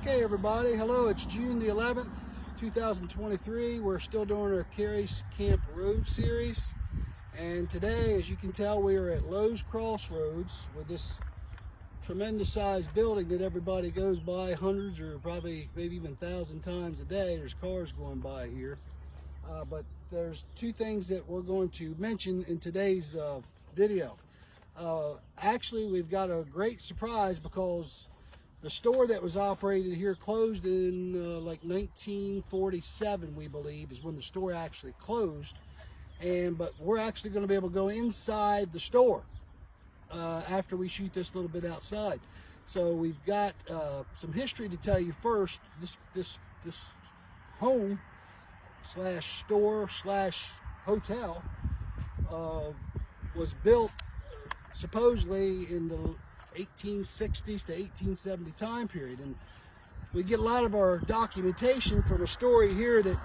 Okay, everybody, hello. It's June the 11th, 2023. We're still doing our Careys Camp Road series. And today, as you can tell, we are at Lowes Crossroads with this tremendous sized building that everybody goes by hundreds or probably maybe even 1,000 times a day. There's cars going by here. But there's two things that we're going to mention in today's video. Actually, we've got a great surprise because the store that was operated here closed in like 1947, we believe, is when the store actually closed. But we're actually going to be able to go inside the store after we shoot this little bit outside. So we've got some history to tell you first. This home slash store slash hotel was built supposedly in the 1860s to 1870 time period, and we get a lot of our documentation from a story here that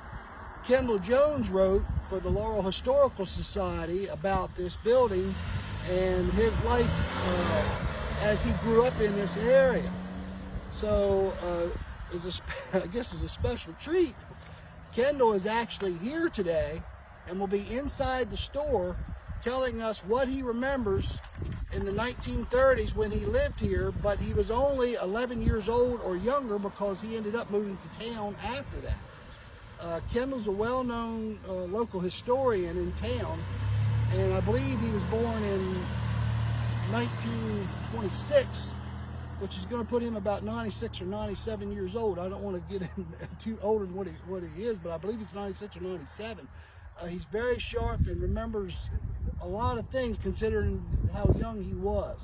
Kendall Jones wrote for the Laurel Historical Society about this building and his life as he grew up in this area. So I guess as a special treat, Kendall is actually here today and will be inside the store telling us what he remembers in the 1930s when he lived here, but he was only 11 years old or younger because he ended up moving to town after that. Kendall's a well-known local historian in town, and I believe he was born in 1926, which is going to put him about 96 or 97 years old. I don't want to get him too older than what he is, but I believe he's 96 or 97. He's very sharp and remembers a lot of things considering how young he was.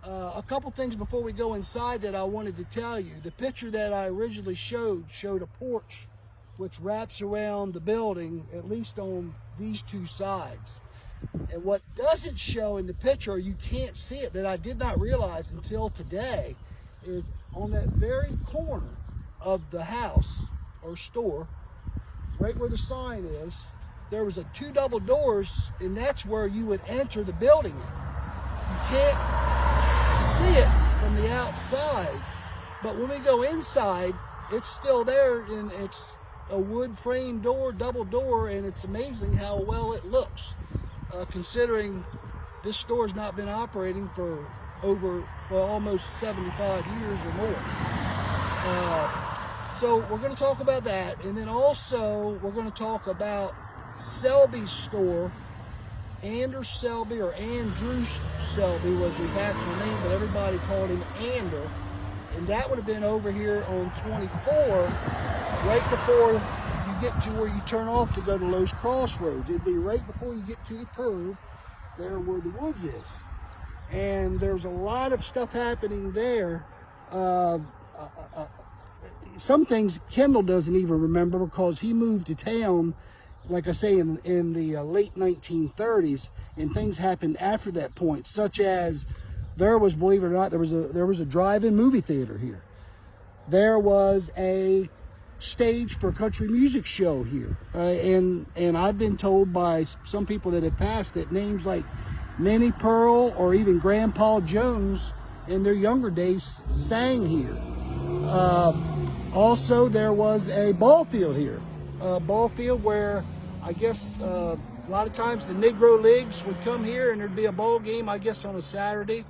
A couple things before we go inside that I wanted to tell you. The picture that I originally showed a porch which wraps around the building, at least on these two sides. And what doesn't show in the picture, or you can't see it, that I did not realize until today, is on that very corner of the house or store, right where the sign is, there was two double doors, and that's where you would enter the building in. You can't see it from the outside, but when we go inside, it's still there, and it's a wood frame door, double door, and it's amazing how well it looks, considering this store's not been operating for over, well, almost 75 years or more. So we're going to talk about that, and then also we're going to talk about Selby's store. Andrew Selby, or Andrew Selby was his actual name, but everybody called him Ander. And that would have been over here on 24, right before you get to where you turn off to go to Lowes Crossroads. It'd be right before you get to the curve, there where the woods is. And there's a lot of stuff happening there. Some things Kendall doesn't even remember because he moved to town, like I say, in the late 1930s, and things happened after that point, such as there was, believe it or not, there was a drive-in movie theater here. There was a stage for a country music show here, and I've been told by some people that have passed that names like Minnie Pearl or even Grandpa Jones in their younger days sang here. Also, there was a ball field here, a ball field where I guess a lot of times the Negro Leagues would come here, and there'd be a ball game, I guess, on a Saturday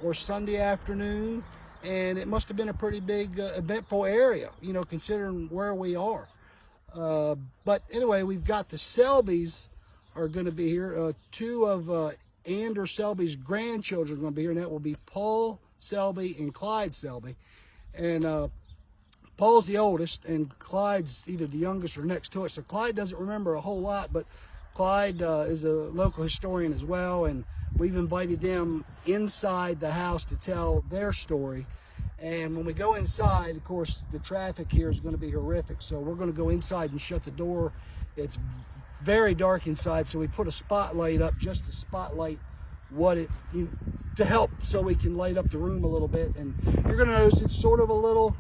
or Sunday afternoon, and it must have been a pretty big eventful area, you know, considering where we are. But anyway, we've got the Selbys are going to be here. Two of Andrew Selby's grandchildren are going to be here, and that will be Paul Selby and Clyde Selby. And Paul's the oldest, and Clyde's either the youngest or next to it. So Clyde doesn't remember a whole lot, but Clyde is a local historian as well, and we've invited them inside the house to tell their story. And when we go inside, of course, the traffic here is going to be horrific. So we're going to go inside and shut the door. It's very dark inside, so we put a spotlight up just to spotlight to help so we can light up the room a little bit. And you're going to notice it's sort of a little,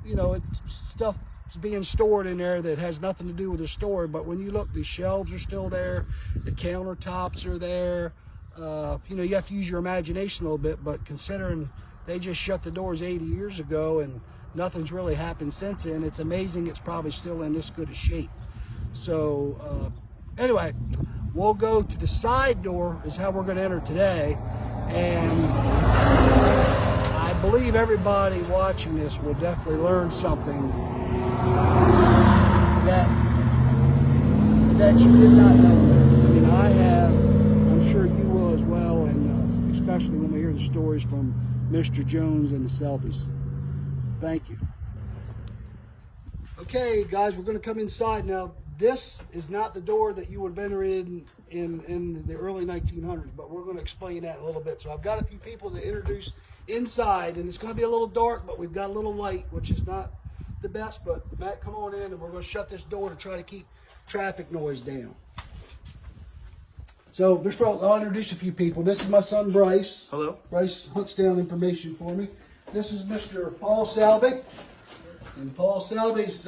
you know, it's stuff being stored in there that has nothing to do with the store. But when you look, the shelves are still there, the countertops are there. You know, you have to use your imagination a little bit, but considering they just shut the doors 80 years ago, and nothing's really happened since then. It's amazing it's probably still in this good a shape. So anyway, we'll go to the side door is how we're going to enter today. And I believe everybody watching this will definitely learn something that you did not know. I mean, I have, I'm sure you will as well, and especially when we hear the stories from Mr. Jones and the Selbys. Thank you. Okay, guys, we're going to come inside now. This is not the door that you would have entered in the early 1900s, but we're going to explain that a little bit. So I've got a few people to introduce inside, and it's going to be a little dark, but we've got a little light, which is not the best. But Matt, come on in, and we're going to shut this door to try to keep traffic noise down. So first of all, I'll introduce a few people. This is my son, Bryce. Hello. Bryce hunts down information for me. This is Mr. Paul Selby. And Paul Selby's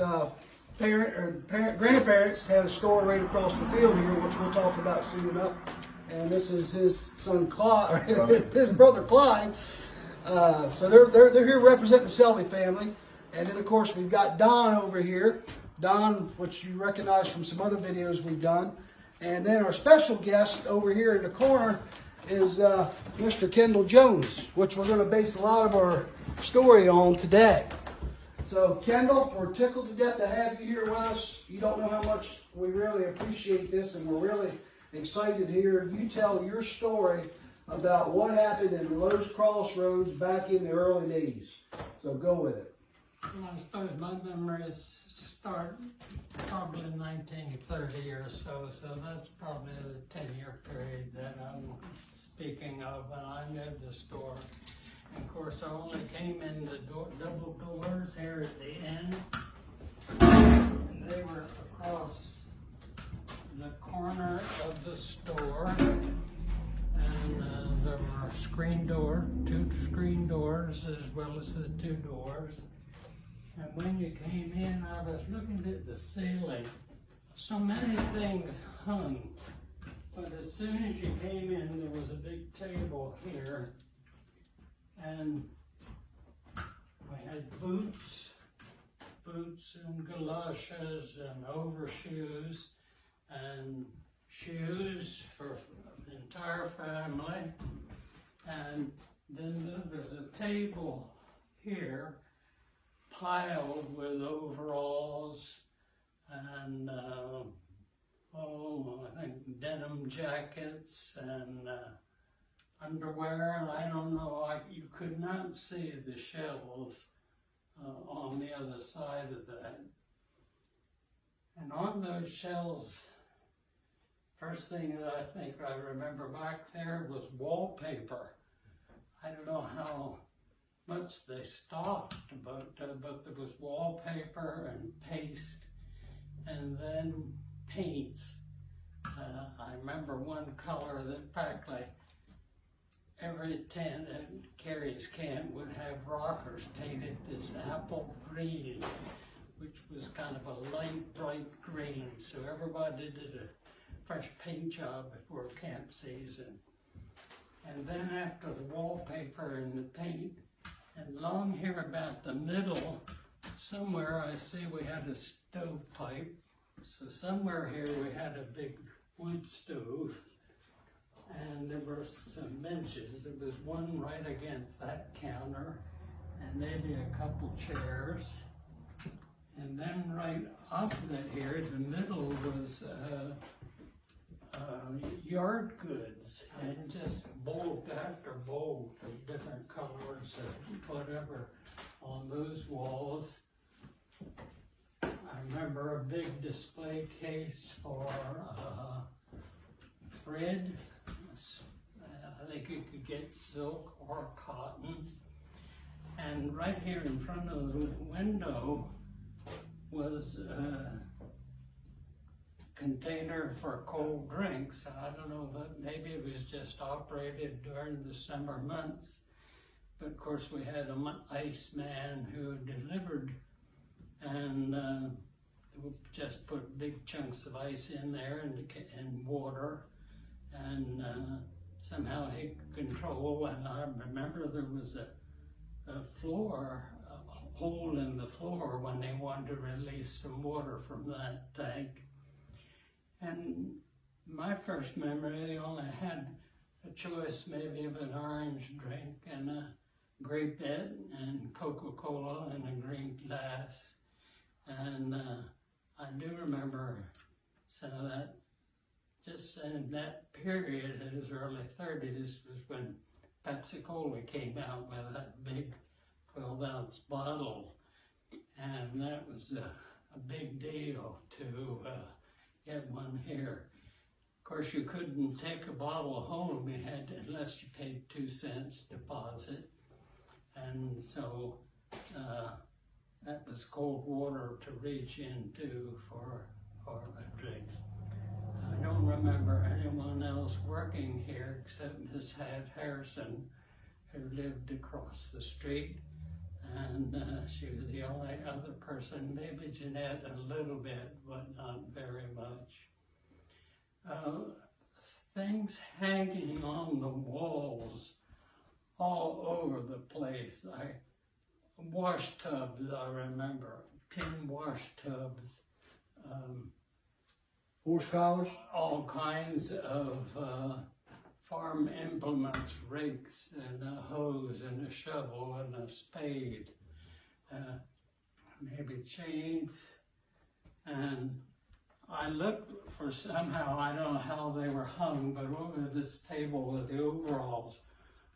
grandparents had a store right across the field here, which we'll talk about soon enough. And this is his son Clyde, his brother Clyde. So they're here representing the Selby family. And then of course we've got Don over here. Don, which you recognize from some other videos we've done. And then our special guest over here in the corner is Mr. Kendall Jones, which we're going to base a lot of our story on today. So Kendall, we're tickled to death to have you here with us. You don't know how much we really appreciate this, and we're really excited to hear you tell your story about what happened in Lowes Crossroads back in the early days. So go with it. Well, I suppose my memories start probably in 1930 or so that's probably the 10-year period that I'm speaking of when I knew the store. And of course, I only came in the double doors here at the end, and they were across the corner of the store, and there were two screen doors as well as the two doors. And when you came in, I was looking at the ceiling. So many things hung. But as soon as you came in, there was a big table here. And we had boots and galoshes and overshoes and shoes for the entire family. And then there was a table here piled with overalls and I think denim jackets and underwear, and I don't know, you could not see the shelves on the other side of that. And on those shelves, first thing that I think I remember back there was wallpaper. I don't know how much they stocked, but there was wallpaper and paste, and then paints. I remember one color that practically every tent at Careys Camp would have rockers painted this apple green, which was kind of a light, bright green. So everybody did a fresh paint job before camp season. And then after the wallpaper and the paint, and along here about the middle, somewhere I see we had a stovepipe. So somewhere here we had a big wood stove, and there were some benches. There was one right against that counter, and maybe a couple chairs. And then right opposite here, in the middle was yard goods, and just bolt after bolt of different colors of whatever on those walls. I remember a big display case for thread. I think you could get silk or cotton. And right here in front of the window was a container for cold drinks. I don't know, but maybe it was just operated during the summer months. But of course we had an ice man who delivered, and would just put big chunks of ice in there and water, and somehow he could control. And I remember there was a floor hole in the floor when they wanted to release some water from that tank. And my first memory, they only had a choice maybe of an orange drink and a grape it and Coca-Cola in a green glass. And I do remember some of that, just in that period, in his early 30s, was when Pepsi-Cola came out with that big 12-ounce bottle. And that was a big deal to get one here. Of course, you couldn't take a bottle home, you had to, unless you paid 2 cents deposit. And so that was cold water to reach into for a drink. I don't remember anyone else working here except Miss Harrison, who lived across the street. And she was the only other person, maybe Jeanette a little bit, but not very much. Things hanging on the walls all over the place. Wash tubs, I remember, tin wash tubs. Horse collars? All kinds of farm implements, rakes and a hose and a shovel and a spade, maybe chains. And I looked for somehow, I don't know how they were hung, but over this table with the overalls,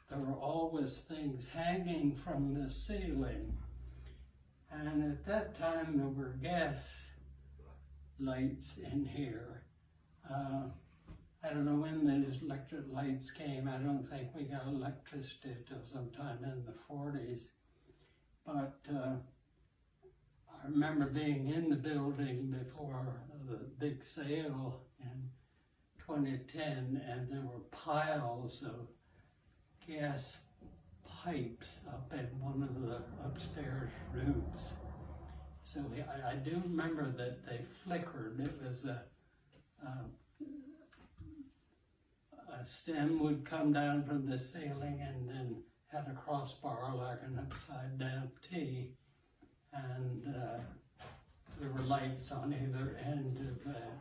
there were always things hanging from the ceiling. And at that time there were gas lights in here. I don't know when those electric lights came. I don't think we got electricity till sometime in the 40s. But I remember being in the building before the big sale in 2010, and there were piles of gas pipes up in one of the upstairs rooms. So I do remember that they flickered. It was a stem would come down from the ceiling and then had a crossbar like an upside down T, and there were lights on either end of that.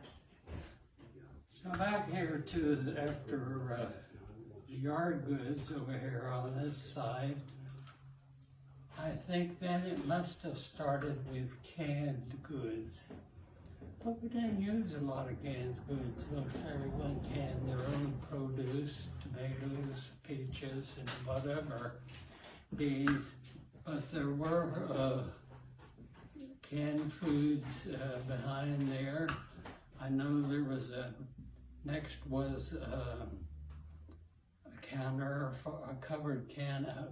So back here to after the yard goods over here on this side, I think then it must have started with canned goods. But we didn't use a lot of canned goods. Most everyone canned their own produce, tomatoes, peaches, and whatever, beans. But there were canned foods behind there. I know there was next was a counter, a covered can, a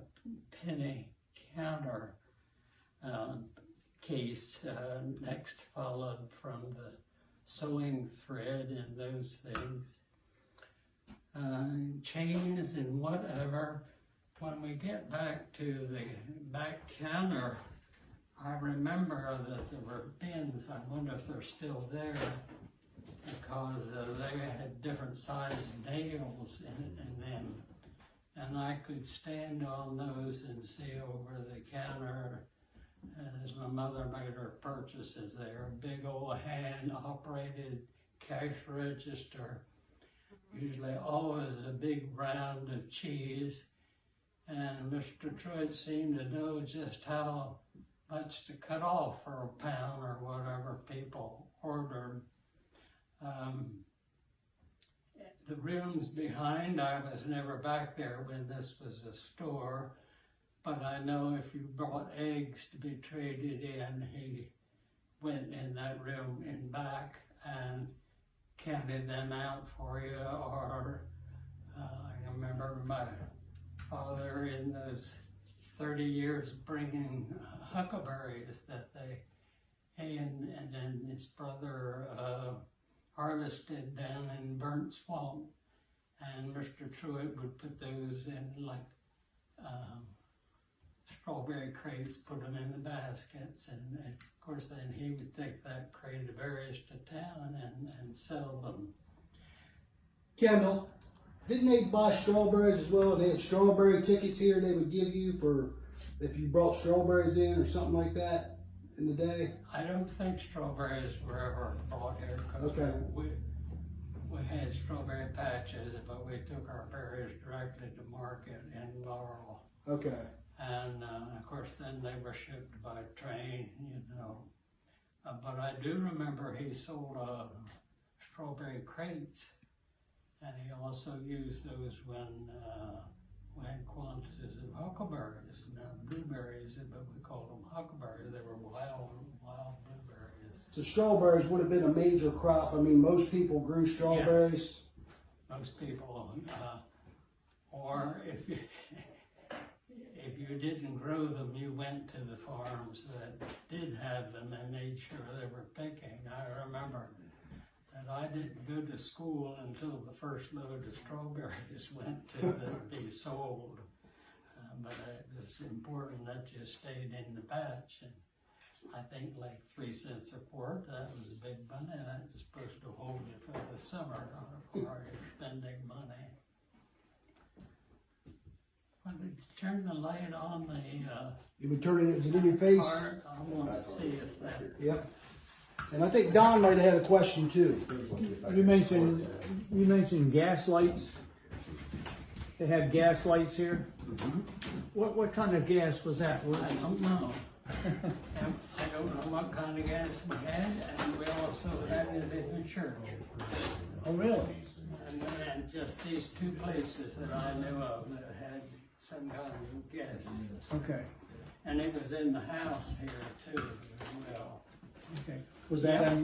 penny counter case. Next followed from the sewing thread and those things. Chains and whatever. When we get back to the back counter, I remember that there were bins. I wonder if they're still there, because they had different size nails in them. And I could stand on those and see over the counter as my mother made her purchases there. A big old hand-operated cash register, usually always a big round of cheese. And Mr. Truitt seemed to know just how much to cut off for a pound or whatever people ordered. The rooms behind, I was never back there when this was a store, but I know if you brought eggs to be traded in, he went in that room in back and counted them out for you. Or I remember my father in those 30 years bringing huckleberries that he and then his brother harvested down in Burnt Swamp, and Mr. Truitt would put those in like strawberry crates, put them in the baskets, and of course then he would take that crate of berries to town and sell them. Kendall, didn't they buy strawberries as well? They had strawberry tickets here they would give you for if you brought strawberries in or something like that in the day? I don't think strawberries were ever brought here. 'Cause Okay. we had strawberry patches, but we took our berries directly to market in Laurel. Okay. And of course, then they were shipped by train, you know. But I do remember he sold strawberry crates, and he also used those when we had quantities of huckleberries, not blueberries, but we called them huckleberries. They were wild blueberries. So strawberries would have been a major crop. I mean, most people grew strawberries. Yeah. Most people, or if you if you didn't grow them, you went to the farms that did have them and made sure they were picking. I remember that I didn't go to school until the first load of strawberries went to be sold. But it was important that you stayed in the patch. And I think like 3 cents a quart, that was a big money. That was supposed to hold you for the summer or you're spending money. When we turn the light on the You would turn it, is it in your face? cart, I want to see if that. Yep. And I think Don might have had a question too. You mentioned gas lights. They had gas lights here. Mm-hmm. What kind of gas was that? I don't know. I don't know what kind of gas we had, and we also had it in the church. Oh, really? And just these 2 places that I knew of that had some kind of gas. Okay. And it was in the house here too, as well. Okay. Was that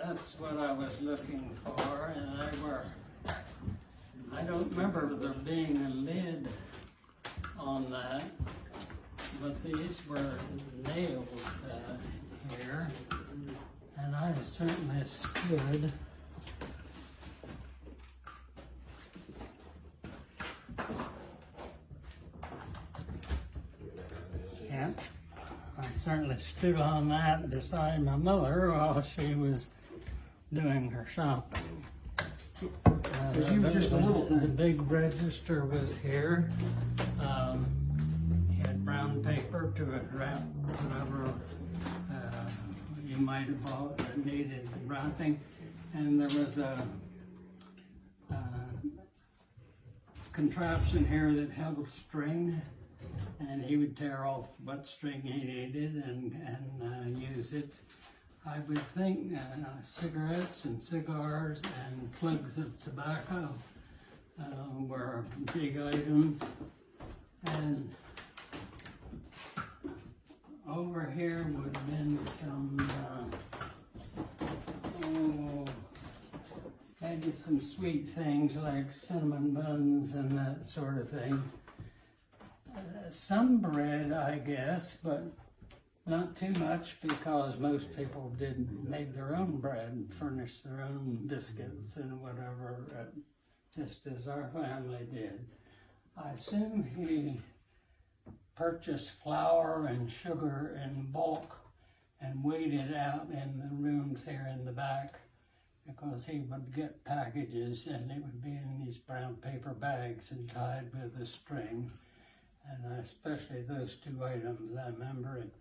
That's what I was looking for, and I don't remember there being a lid on that, but these were nails here, and I certainly stood. Yeah, I certainly stood on that beside my mother while she was doing her shopping. The big register was here. He had brown paper to wrap whatever you might have bought that needed wrapping, and there was a contraption here that held string, and he would tear off what string he needed and use it. I would think cigarettes and cigars and plugs of tobacco were big items. And over here would have been some, maybe some sweet things like cinnamon buns and that sort of thing. Some bread, I guess, but not too much, because most people did make their own bread and furnish their own biscuits and whatever, just as our family did. I assume he purchased flour and sugar in bulk and weighed it out in the rooms here in the back, because he would get packages and it would be in these brown paper bags and tied with a string. And especially those 2 items, I remember it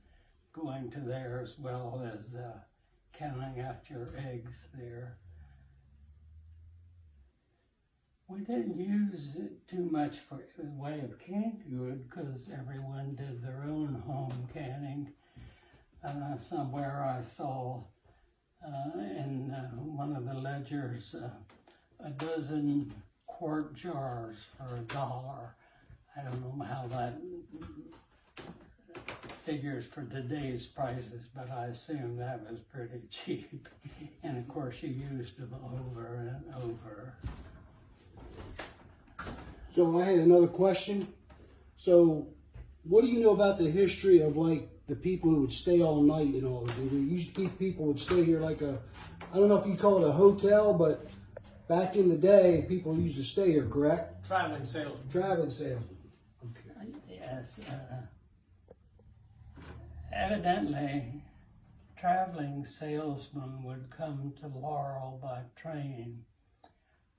going to there, as well as counting out your eggs there. We didn't use it too much for the way of canned good, because everyone did their own home canning. Somewhere I saw in one of the ledgers a dozen quart jars for $1. I don't know how that figures for today's prices, but I assume that was pretty cheap. And of course, you used them over and over. So I had another question. So what do you know about the history of like the people who would stay all night and all? There used to be people would stay here like a, I don't know if you call it a hotel, but back in the day, people used to stay here, correct? Traveling salesman. Traveling salesman. Yes. Evidently, traveling salesmen would come to Laurel by train,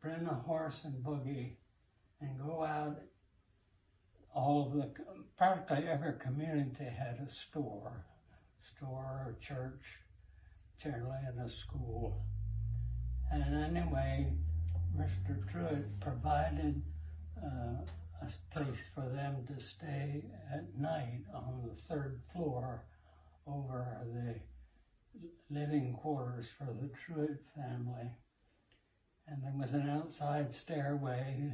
bring a horse and buggy, and go out practically every community had a store, or church, generally in a school. And anyway, Mr. Truitt provided a place for them to stay at night on the 3rd floor over the living quarters for the Truitt family. And there was an outside stairway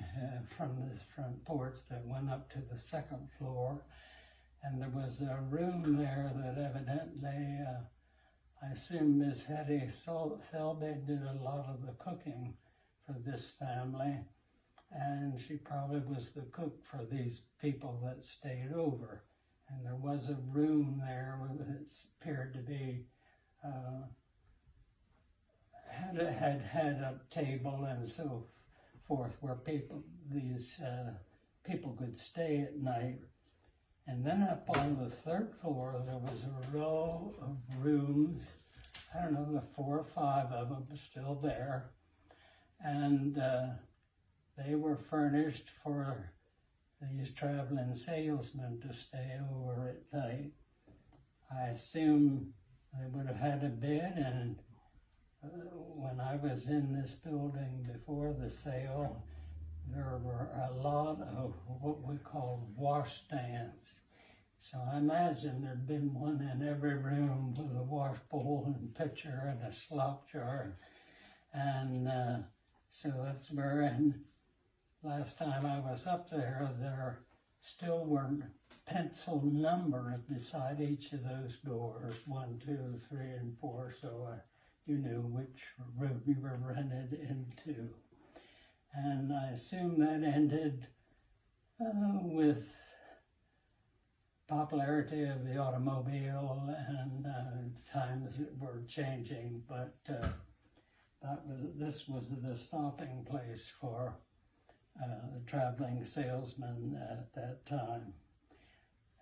from the front porch that went up to the 2nd floor. And there was a room there that evidently, I assume Miss Hetty Selby did a lot of the cooking for this family. And she probably was the cook for these people that stayed over. And there was a room there that appeared to be, had a table and so forth where these people could stay at night. And then up on the 3rd floor, there was a row of rooms. I don't know, the 4 or 5 of them still there. And they were furnished for these traveling salesmen to stay over at night. I assume they would have had a bed, and when I was in this building before the sale, there were a lot of what we call wash stands. So I imagine there'd been one in every room with a wash bowl and pitcher and a slop jar. And so that's where, and last time I was up there still were pencil numbers beside each of those doors, 1, 2, 3, and 4, so you knew which room you were rented into. And I assume that ended with popularity of the automobile and times that were changing, but this was the stopping place for the traveling salesman at that time.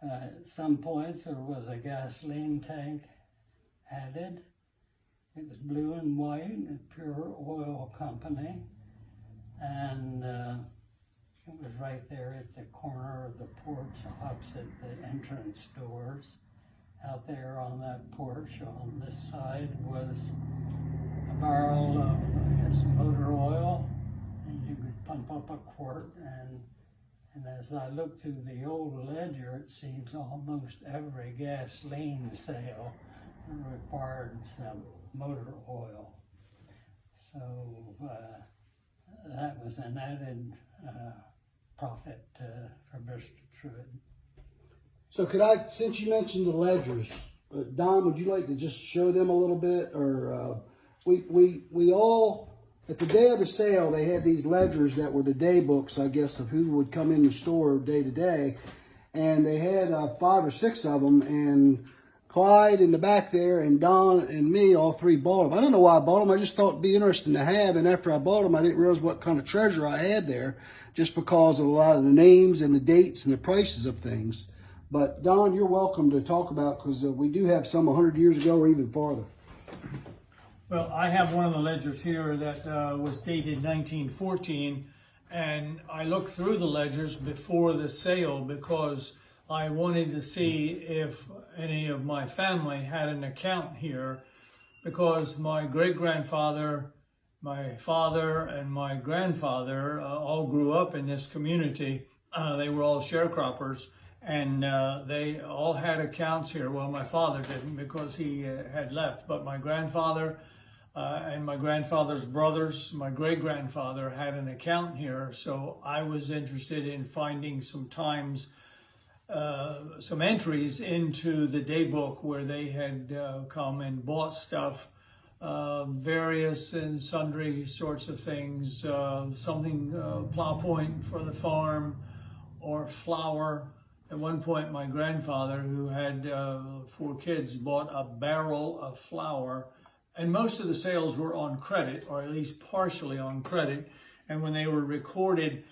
At some point there was a gasoline tank added. It was blue and white, a pure oil company, and it was right there at the corner of the porch opposite the entrance doors. Out there on that porch on this side was a barrel of, I guess, motor oil, and you could pump up a quart, and as I look through the old ledger, it seems almost every gasoline sale required some motor oil. So that was an added profit for Mr. Truitt. So could I, since you mentioned the ledgers, Don, would you like to just show them a little bit? Or we all, at the day of the sale, they had these ledgers that were the day books, I guess, of who would come in the store day to day. And they had 5 or 6 of them, and Clyde in the back there and Don and me, all 3 bought them. I don't know why I bought them. I just thought it'd be interesting to have. And after I bought them, I didn't realize what kind of treasure I had there, just because of a lot of the names and the dates and the prices of things. But Don, you're welcome to talk about, because we do have some 100 years ago or even farther. Well, I have one of the ledgers here that was dated 1914, and I looked through the ledgers before the sale because I wanted to see if any of my family had an account here, because my great-grandfather, my father, and my grandfather all grew up in this community. They were all sharecroppers, and they all had accounts here. Well, my father didn't because he had left, but my grandfather and my grandfather's brothers, my great-grandfather had an account here, so I was interested in finding some entries into the day book where they had come and bought stuff, various and sundry sorts of things, something plow point for the farm or flour. At one point, my grandfather, who had 4 kids, bought a barrel of flour, and most of the sales were on credit, or at least partially on credit. And when they were recorded,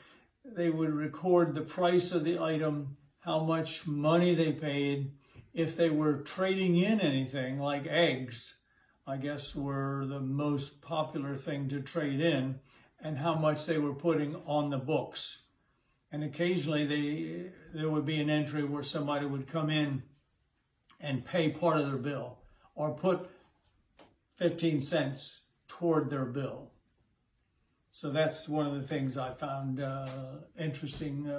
they would record the price of the item, how much money they paid, if they were trading in anything, like eggs, I guess were the most popular thing to trade in, and how much they were putting on the books. And occasionally there would be an entry where somebody would come in and pay part of their bill or put 15 cents toward their bill. So that's one of the things I found interesting.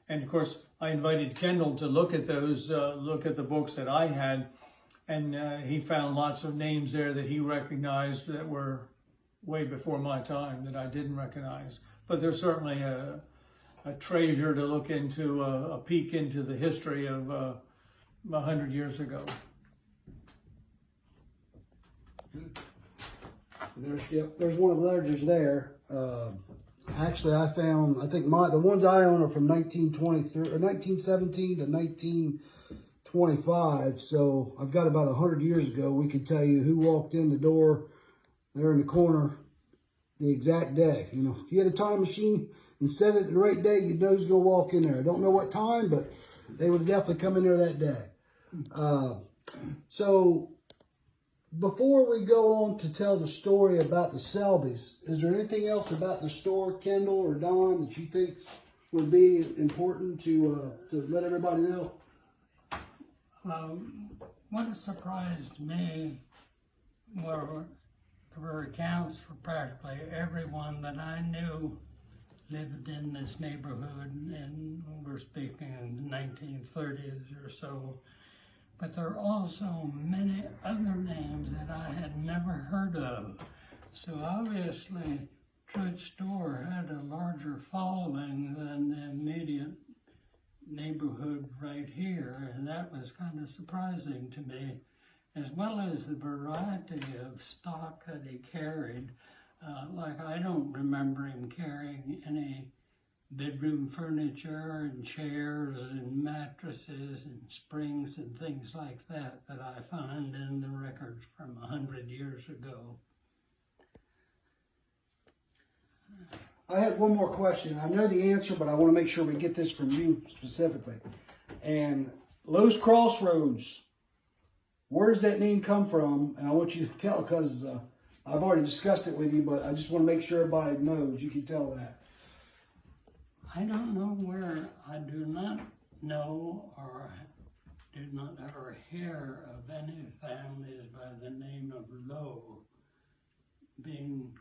And of course, I invited Kendall to look at those, look at the books that I had, and he found lots of names there that he recognized that were way before my time that I didn't recognize. But there's certainly a treasure to look into, a peek into the history of 100 years ago. There's one of the ledgers there. Actually, I think the ones I own are from 1923 or 1917 to 1925. So I've got about 100 years ago. We could tell you who walked in the door there in the corner, the exact day. You know, if you had a time machine and set it the right day, you'd know who's going to walk in there. I don't know what time, but they would definitely come in there that day. So before we go on to tell the story about the Selbys, is there anything else about the store, Kendall or Don, that you think would be important to let everybody know? What surprised me were the recounts for practically everyone that I knew lived in this neighborhood, and we're speaking in the 1930s or so. But there are also many other names that I had never heard of. So obviously, Truitt Store had a larger following than the immediate neighborhood right here, and that was kind of surprising to me, as well as the variety of stock that he carried. Like, I don't remember him carrying any bedroom furniture and chairs and mattresses and springs and things like that I find in the records from 100 years ago. I had one more question. I know the answer, but I want to make sure we get this from you specifically. And Lowes Crossroads, where does that name come from? And I want you to tell, because I've already discussed it with you, but I just want to make sure everybody knows. You can tell that. I don't know where. I do not know or do not ever hear of any families by the name of Lowe being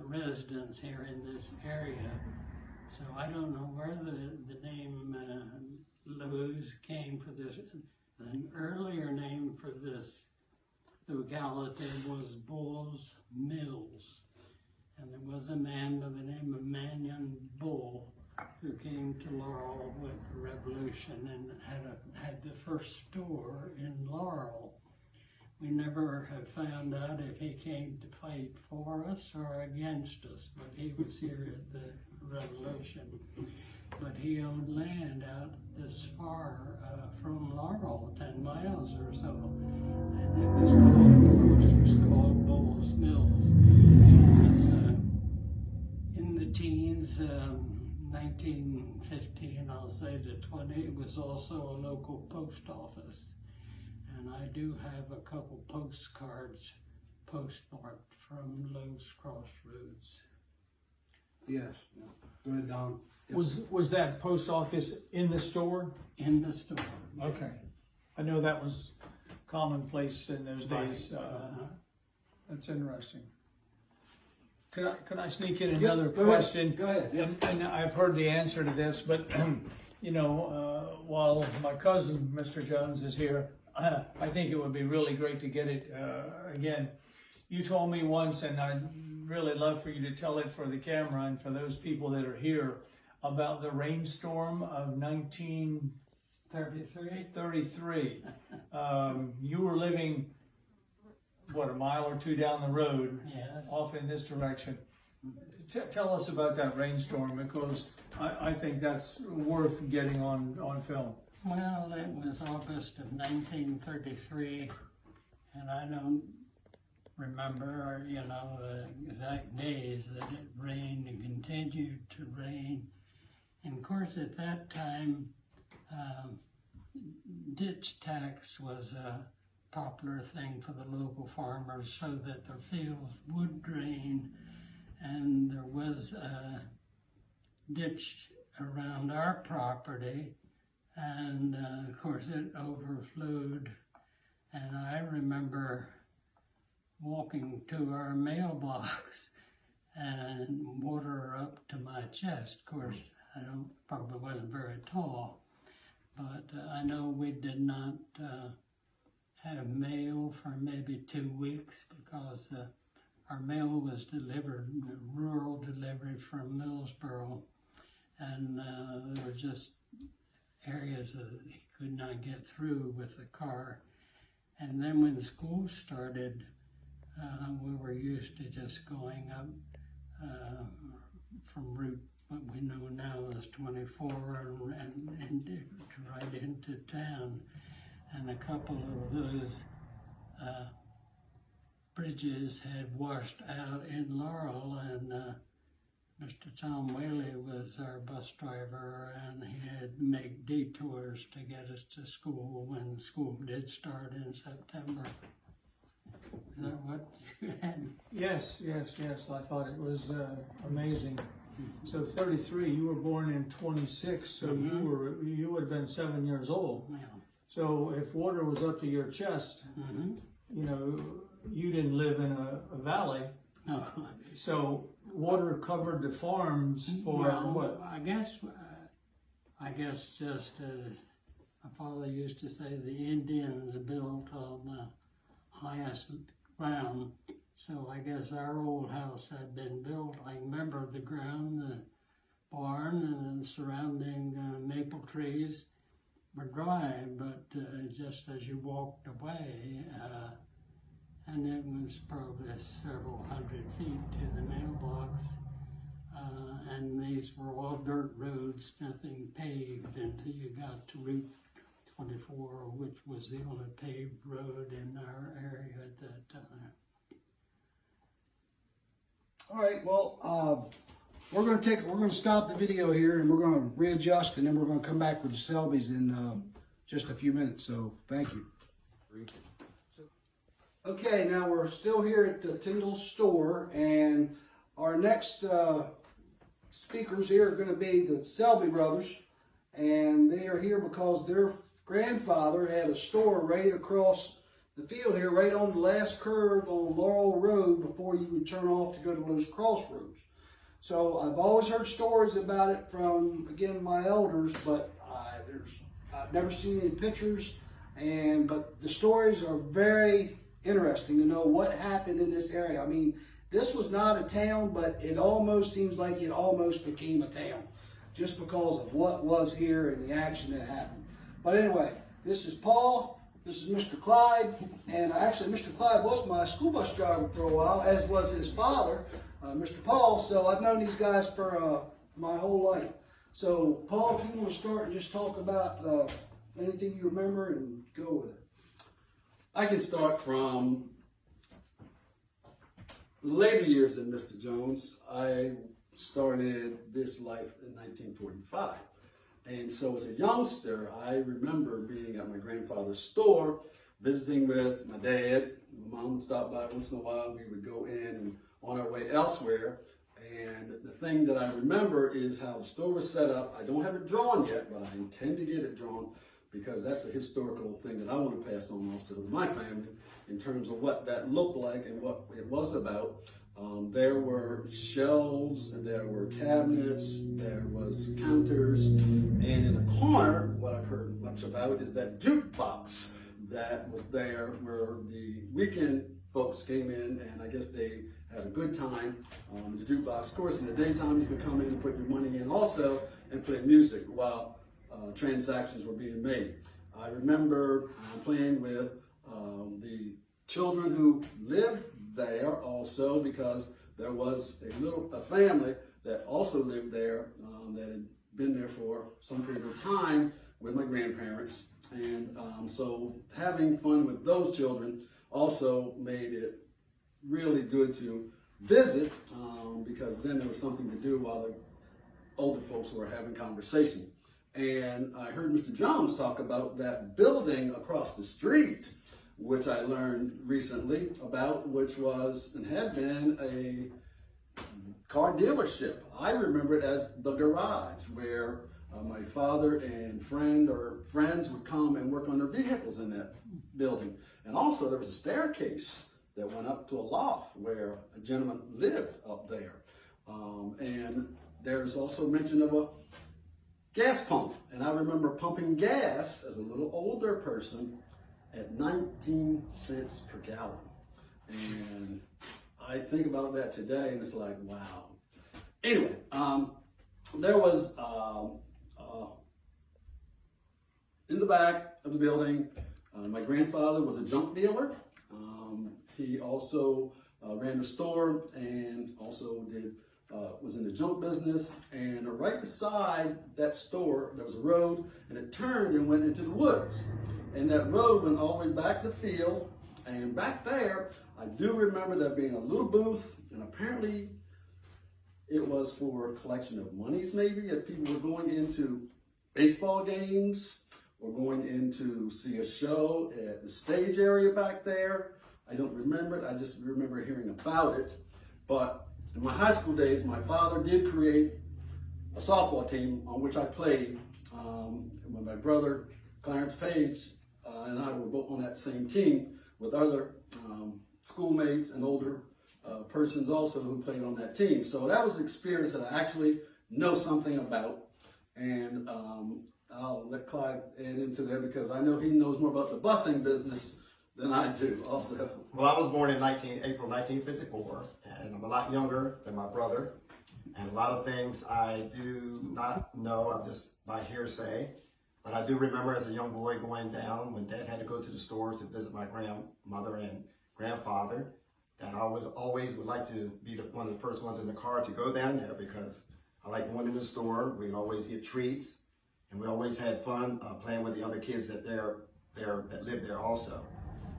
residents here in this area. So I don't know where the name Lowes came for this. An earlier name for this locality was Bull's Mills. And there was a man by the name of Manion Bull who came to Laurel with the Revolution and had the first store in Laurel. We never have found out if he came to fight for us or against us, but he was here at the Revolution. But he owned land out this far from Laurel, 10 miles or so, and it was called Bull's Mills. It was in the teens, 1915, I'll say to 20, it was also a local post office. And I do have a couple postcards postmarked from Lowes Crossroads. Yes. Go ahead, Don. Was that post office in the store? In the store. Okay. I know that was commonplace in those days. That's interesting. Could I sneak in another question? Go ahead. Yeah. And I've heard the answer to this, but you know, while my cousin, Mr. Jones, is here, I think it would be really great to get it again. You told me once, and I'd really love for you to tell it for the camera and for those people that are here, about the rainstorm of 1933. You were living, what, a mile or two down the road, Yes. off in this direction. Tell us about that rainstorm, because I think that's worth getting on film. Well, it was August of 1933, and I don't remember, you know, the exact days that it rained and continued to rain. And of course, at that time, ditch tax was a popular thing for the local farmers so that their fields would drain. And there was ditch around our property, and of course it overflowed. And I remember walking to our mailbox and water up to my chest. Of course, probably wasn't very tall, but I know we did not have mail for maybe 2 weeks because our mail was delivered, rural delivery from Millsboro, and there were just areas that he could not get through with the car. And then when school started, we were used to just going up from Route, what we know now as 24, and right into town. And a couple of those bridges had washed out in Laurel, and Mr. Tom Whaley was our bus driver, and he had to make detours to get us to school when school did start in September. Is that what you had? Yes. I thought it was amazing. So 33, you were born in 26, so you would have been 7 years old. Yeah. So if water was up to your chest, you know, you didn't live in a valley. No. So water covered the farms for what? I guess just as my father used to say, the Indians built on the highest ground. So I guess our old house had been built. I remember the ground, the barn, and the surrounding maple trees were dry, but just as you walked away, and it was probably several hundred feet to the mailbox, and these were all dirt roads, nothing paved until you got to Route 24, which was the only paved road in our area at that time. All right, well, we're going to stop the video here, and we're going to readjust, and then we're going to come back with the Selbys in just a few minutes. So thank you. Okay, now we're still here at the Kendall Store, and our next speakers here are going to be the Selby brothers, and they are here because their grandfather had a store right across the field here, right on the last curve on Laurel Road before you would turn off to go to Lowes Crossroads. So I've always heard stories about it from, again, my elders, but I've never seen any pictures, but the stories are very interesting to know what happened in this area. I mean, this was not a town, but it almost seems like it almost became a town just because of what was here and the action that happened. But anyway, this is Paul. This is Mr. Clyde, and actually Mr. Clyde was my school bus driver for a while, as was his father, Mr. Paul, so I've known these guys for my whole life. So Paul, if you want to start and just talk about anything you remember and go with it. I can start from later years than Mr. Jones. I started this life in 1945. And so as a youngster, I remember being at my grandfather's store, visiting with my dad. My mom would stop by once in a while. We would go in and on our way elsewhere. And the thing that I remember is how the store was set up. I don't have it drawn yet, but I intend to get it drawn because that's a historical thing that I want to pass on also to my family in terms of what that looked like and what it was about. There were shelves, there were cabinets, there was counters, and in the corner, what I've heard much about is that jukebox that was there where the weekend folks came in and I guess they had a good time. The jukebox, of course, in the daytime you could come in and put your money in also and play music while transactions were being made. I remember playing with the children who lived there also because there was a family that also lived there that had been there for some period of time with my grandparents. And so having fun with those children also made it really good to visit because then there was something to do while the older folks were having conversation. And I heard Mr. Jones talk about that building across the street, which I learned recently about, which was and had been a car dealership. I remember it as the garage where my father and friends would come and work on their vehicles in that building. And also there was a staircase that went up to a loft where a gentleman lived up there. And there's also mention of a gas pump. And I remember pumping gas as a little older person at 19 cents per gallon. And I think about that today and it's like, wow. Anyway, there was, in the back of the building, my grandfather was a junk dealer. He also ran the store and also was in the junk business. And right beside that store, there was a road and it turned and went into the woods. And that road went all the way back to the field. And back there, I do remember there being a little booth, and apparently it was for a collection of monies maybe, as people were going into baseball games or going in to see a show at the stage area back there. I don't remember it, I just remember hearing about it. But in my high school days, my father did create a softball team on which I played when my brother, Clarence Page, and I were both on that same team with other schoolmates and older persons also who played on that team. So that was an experience that I actually know something about. And I'll let Clyde add into there because I know he knows more about the busing business than I do also. Well, I was born in April 1954, and I'm a lot younger than my brother. And a lot of things I do not know, I'm just by hearsay. But I do remember as a young boy going down when Dad had to go to the store to visit my grandmother and grandfather, that I always would like to be one of the first ones in the car to go down there because I like going in the store. We'd always get treats, and we always had fun playing with the other kids that lived there also.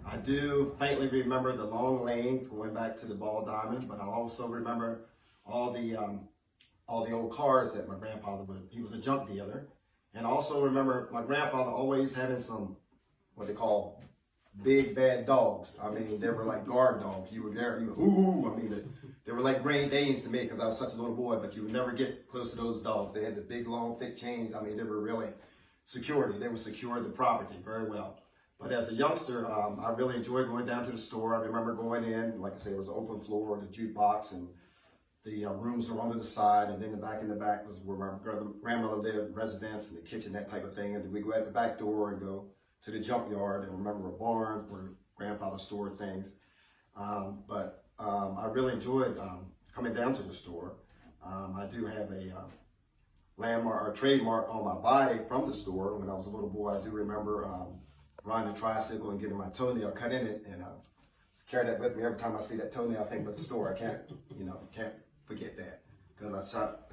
I do faintly remember the long lane going back to the Ball Diamond, but I also remember all the old cars that my grandfather he was a junk dealer. And also remember my grandfather always having some, what they call big bad dogs. I mean, they were like guard dogs. You were there, you were, ooh, I mean, they were like Great Danes to me because I was such a little boy, but you would never get close to those dogs. They had the big, long, thick chains. I mean, they were really security. They would secure the property very well. But as a youngster, I really enjoyed going down to the store. I remember going in, like I say, it was an open floor, the jukebox, and the rooms were on the side, and then in the back was where my grandmother lived, residence, and the kitchen, that type of thing. And we go out the back door and go to the junkyard and remember a barn where grandfather stored things. But I really enjoyed coming down to the store. I do have a landmark or trademark on my body from the store. When I was a little boy, I do remember riding a tricycle and getting my toenail cut in it, and carry that with me every time I see that toenail. I think about the store. I can't forget that because I shot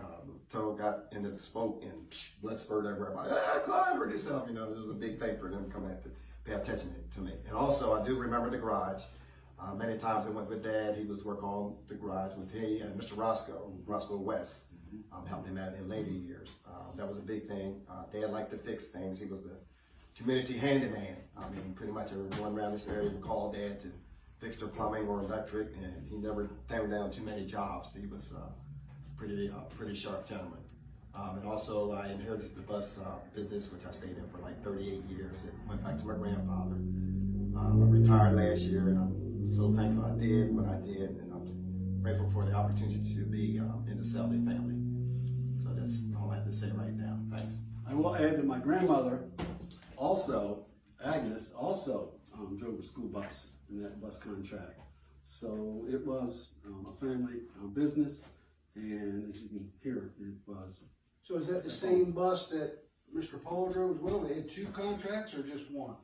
toe got into the spoke and blood spurted everywhere. I'm like, Clyde, hurt yourself. It was a big thing for them to come back to pay attention to me. And also, I do remember the garage. Many times I went with Dad. He was working on the garage with he and Mr. Roscoe West. Helped him out in later years. That was a big thing. Dad liked to fix things. He was the community handyman. I mean, pretty much everyone around this area would call Dad to fix their plumbing or electric, and he never turned down too many jobs. He was pretty sharp gentleman. And also I inherited the bus business, which I stayed in for like 38 years. It went back to my grandfather. I retired last year, and I'm so thankful I did what I did, and I'm grateful for the opportunity to be in the Selby family. So that's all I have to say right now. Thanks. I will add that my grandmother also, Agnes, also drove a school bus in that bus contract. So it was a family business, and as you can hear, it was. So is that the same bus that Mr. Paul drove as well? They had two contracts or just one?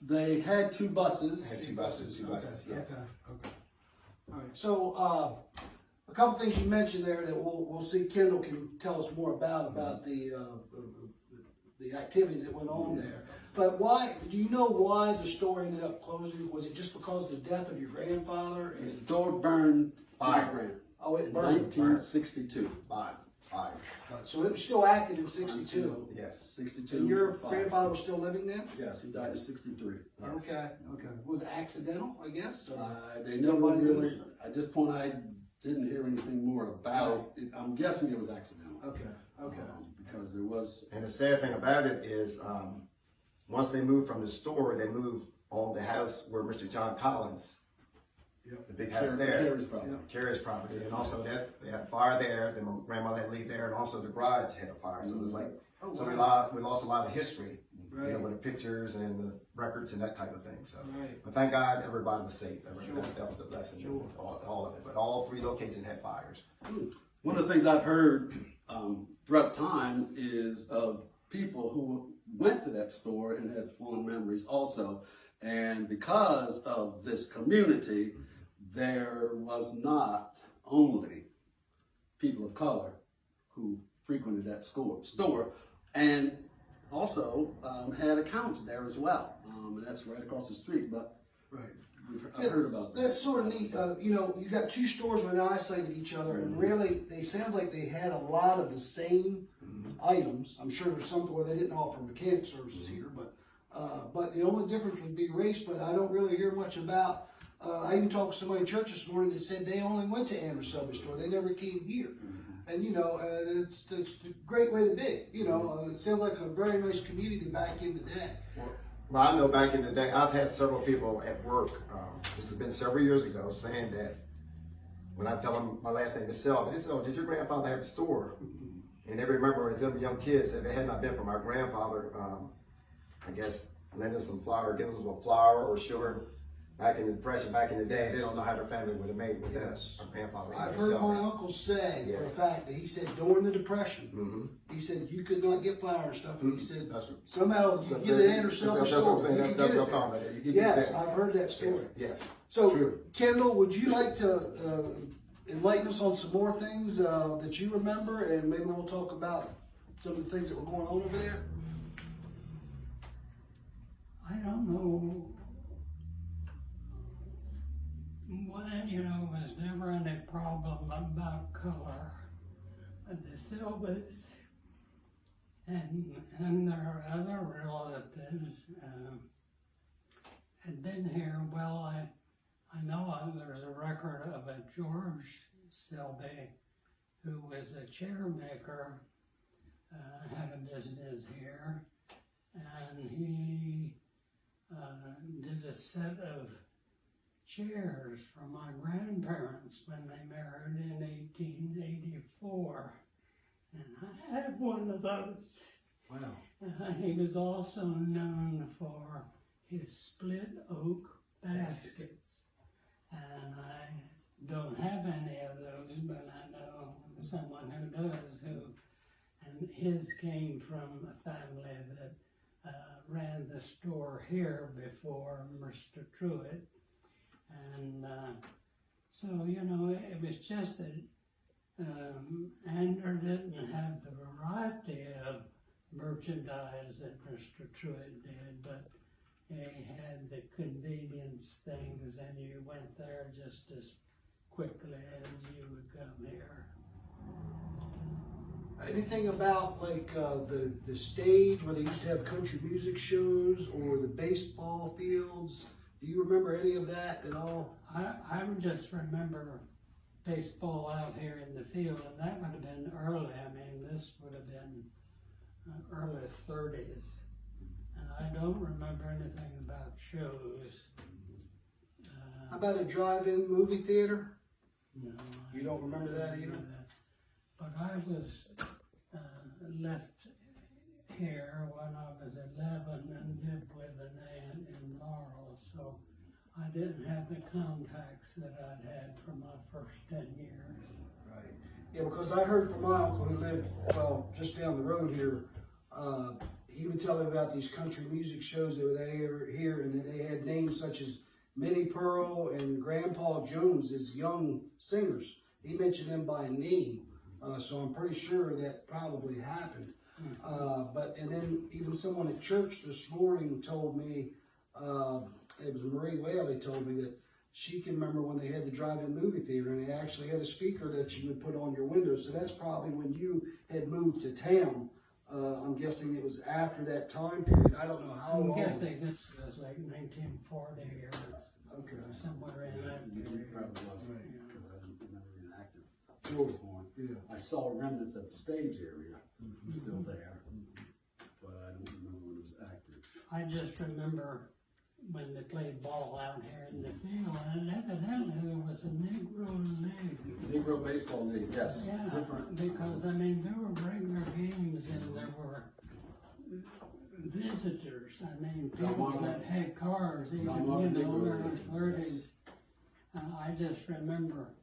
They had two buses. I had two buses, yes. Okay. All right. So a couple things you mentioned there that we'll see Kendall can tell us more about the activities that went on there. But why, do you know why the store ended up closing? Was it just because of the death of your grandfather? The store burned Fire. Oh, it in burned. 1962. Fire. So it was still active in 62. Yes. 62. And your fire. grandfather was still living then? Yes, he died in 63. Okay. Was it accidental, I guess? They never really, at this point, I didn't hear anything more about it. I'm guessing it was accidental. Okay. Because there was. And the sad thing about it is, once they moved from the store, they moved on the house where Mr. John Collins, the big house there, Careys property. Careys property, and also that they had a fire there. Then my grandmother had to leave there, and also the garage had a fire. So it was like, we lost a lot of history, you know, with the pictures and the records and that type of thing. So, but thank God everybody was safe. That was the blessing, all of it. But all 3 locations had fires. One of the things I've heard throughout time is of people who went to that store and had fond memories also. And because of this community, there was not only people of color who frequented that store, and also had accounts there as well. And that's right across the street. But I've heard about that. That's sort of neat. You know, you got 2 stores right isolated each other, and really, they sounds like they had a lot of the same items. I'm sure there's some where they didn't offer mechanic services here, but the only difference would be race. But I don't really hear much about. I even talked to somebody in church this morning that said they only went to Andrew Selby store. They never came here. And, you know, it's a great way to be. You know, it sounds like a very nice community back in the day. Well, I know back in the day, I've had several people at work, this has been several years ago, saying that when I tell them my last name is Selby, they say, "Oh, did your grandfather have a store?" And they remember them young kids, if it had not been for my grandfather, I guess, lending some flour, giving them some flour or sugar, back in the Depression, back in the day, they don't know how their family would have made with that. My grandfather. I've heard my uncle say for a fact that he said during the Depression, he said you could not get flour and stuff, and he said somehow you get an Andrew Selby store. That's what I'm talking about. Yes, I've heard that story. Yes. So, True. Kendall, would you like to enlighten us on some more things that you remember, and maybe we'll talk about some of the things that were going on over there? I don't know. Well, you know, was never any problem about color. But the Selbys and their other relatives had been here. Well, I know there's a record of a George Selby who was a chair maker, had a business here, and he did a set of chairs for my grandparents when they married in 1884, and I have one of those. Wow. He was also known for his split oak baskets, and I don't have any of those, but I know someone who does, and his came from a family that ran the store here before Mr. Truitt. And so, you know, it was just that Andrew didn't have the variety of merchandise that Mr. Truitt did, but he had the convenience things, and you went there just as quickly as you would come here. Anything about like the stage where they used to have country music shows or the baseball fields? Do you remember any of that at all? I just remember baseball out here in the field, and that would have been early. I mean, this would have been early 30s. And I don't remember anything about shows. How about a drive-in movie theater? No. You don't remember that either? But I was left here when I was 11 and lived with an aunt in Laurel, so I didn't have the contacts that I'd had for my first 10 years. Right. Yeah, because I heard from my uncle who lived, well, just down the road here. He would tell me about these country music shows that were here, and they had names such as Minnie Pearl and Grandpa Jones as young singers. He mentioned them by name, so I'm pretty sure that probably happened. And then even someone at church this morning told me, it was Marie Whaley told me that she can remember when they had the drive-in movie theater, and they actually had a speaker that you would put on your window. So that's probably when you had moved to town. I'm guessing it was after that time period. I don't know how long. I'm guessing this was like 1940 or somewhere in that period. Probably was. Right. Because I don't remember before I was born. Yeah. I saw remnants of the stage area still there, but I don't remember when it was active. I just remember when they played ball out here in the field, and evidently there was a Negro league. Negro baseball league, yes. Yeah, Different. because I mean there were regular games and there were visitors. I mean people that had cars, even there was flirting. I just remember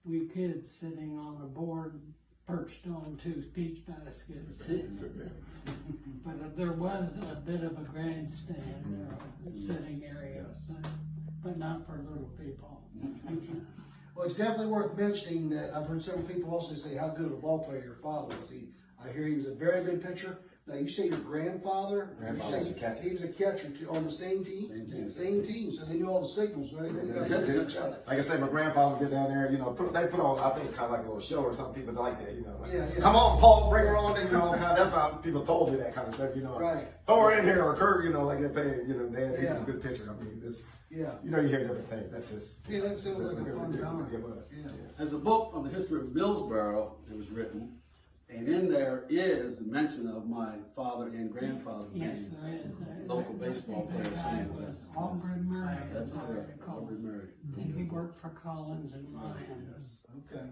we kids sitting on a board perched on 2 peach baskets. But there was a bit of a grandstand or a sitting area, but not for little people. Well, it's definitely worth mentioning that I've heard several people also say how good of a ball player your father was. I hear he was a very good pitcher. Now, you say your grandfather was a catcher. He was a catcher too, on the same team? Same team. So they knew all the signals, right? They knew each other. Like I said, my grandfather would get down there, they put on, I think it's kind of like a little show or some people like that, Yeah. Come on, Paul, bring her on, and that's how people told me that kind of stuff, Right. Throw her in here, or Kurt, like they paid, Dad, he was a good pitcher. I mean, this, Yeah. you hear different things. That's just, Yeah, that sounds like a fun time. It was. Yeah. There's a book on the history of Millsboro that was written, and in there is the mention of my father and grandfather Yes, being there is. local baseball players. That was Aubrey Murray. That's as I correct, recall. Aubrey Murray. And he worked for Collins and Ryan. Okay.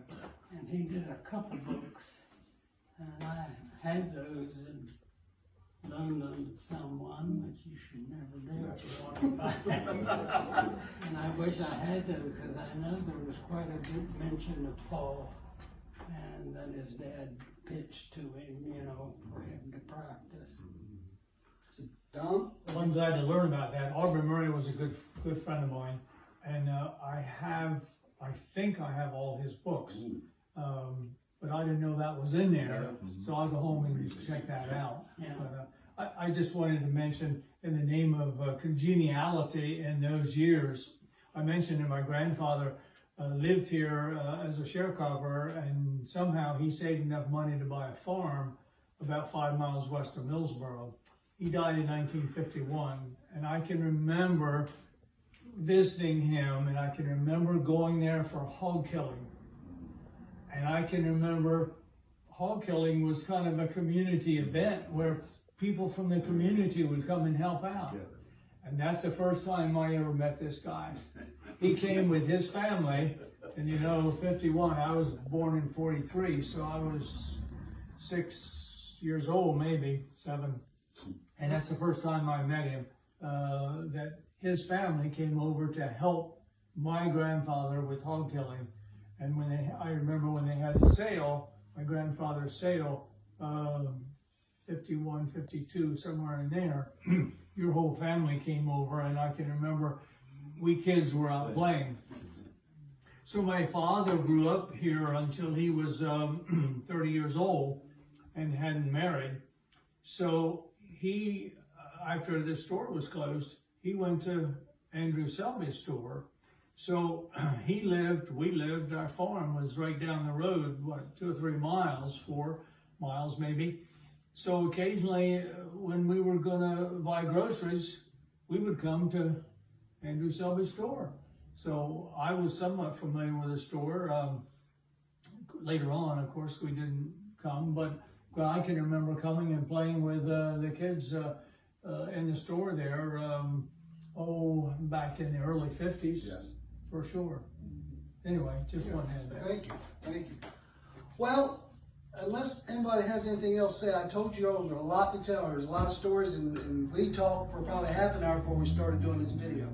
And he did a couple books. And I had those and loaned them to someone, which you should never do if you want to buy them. And I wish I had those because I know there was quite a good mention of Paul and that his dad pitched to him, for him to practice. Don? Well, I'm glad to learn about that. Aubrey Murray was a good friend of mine, and I think I have all his books, but I didn't know that was in there, so I'll go home and check that out. Yeah. But I just wanted to mention, in the name of congeniality in those years, I mentioned that my grandfather lived here as a sharecropper, and somehow he saved enough money to buy a farm about 5 miles west of Millsboro. He died in 1951, and I can remember visiting him, and I can remember going there for hog killing. And I can remember hog killing was kind of a community event where people from the community would come and help out. And that's the first time I ever met this guy. He came with his family, and 51, I was born in 43, so I was 6 years old, maybe 7. And that's the first time I met him, that his family came over to help my grandfather with hog killing. And I remember when they had the sale, my grandfather's sale, 51, 52, somewhere in there, your whole family came over, and I can remember we kids were out playing. So my father grew up here until he was 30 years old and hadn't married. So he, after the store was closed, he went to Andrew Selby's store. So we lived, our farm was right down the road, 2 or 3 miles, 4 miles maybe. So occasionally when we were gonna buy groceries, we would come to Andrew Selby's store. So I was somewhat familiar with the store. Later on, of course, we didn't come, but I can remember coming and playing with the kids in the store there, back in the early 50s. Yes. For sure. Anyway, just wanted to add that. Thank you. Well, unless anybody has anything else to say, I told you there was a lot to tell. There's a lot of stories, and we talked for probably half an hour before we started doing this video.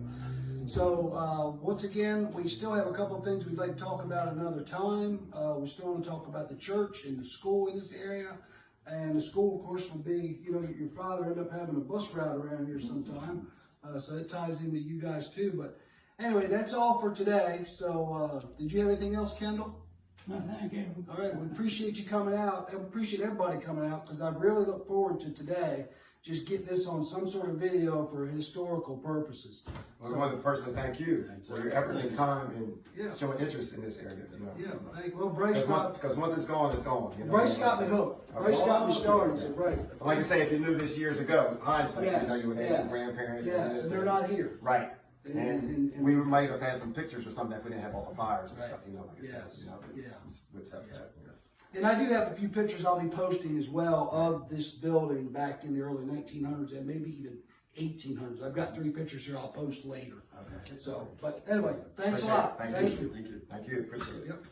So once again, we still have a couple of things we'd like to talk about another time. We still want to talk about the church and the school in this area. And the school, of course, will be, your father ended up having a bus route around here sometime. So it ties into you guys too. But anyway, that's all for today. So did you have anything else, Kendall? No, thank you. All right, we appreciate you coming out. I appreciate everybody coming out because I really look forward to today, just getting this on some sort of video for historical purposes. Well, I wanted to personally thank you for your effort and time and showing interest in this area. Well, Bryce Because once it's gone, it's gone. Bryce got me hooked. Bryce got me started. So right. Like I say, if you knew this years ago, hindsight, you would have some grandparents. Yes, and they're not here. Right. And we might have had some pictures or something if we didn't have all the fires and Right. stuff, you know, like I said, Yes. you know, Yeah. with stuff that, you know. And I do have a few pictures I'll be posting as well of this building back in the early 1900s and maybe even 1800s. I've got 3 pictures here I'll post later. Okay. So, but anyway, thanks a lot. Thank Thank you. you. Thank you. Appreciate it. Yep.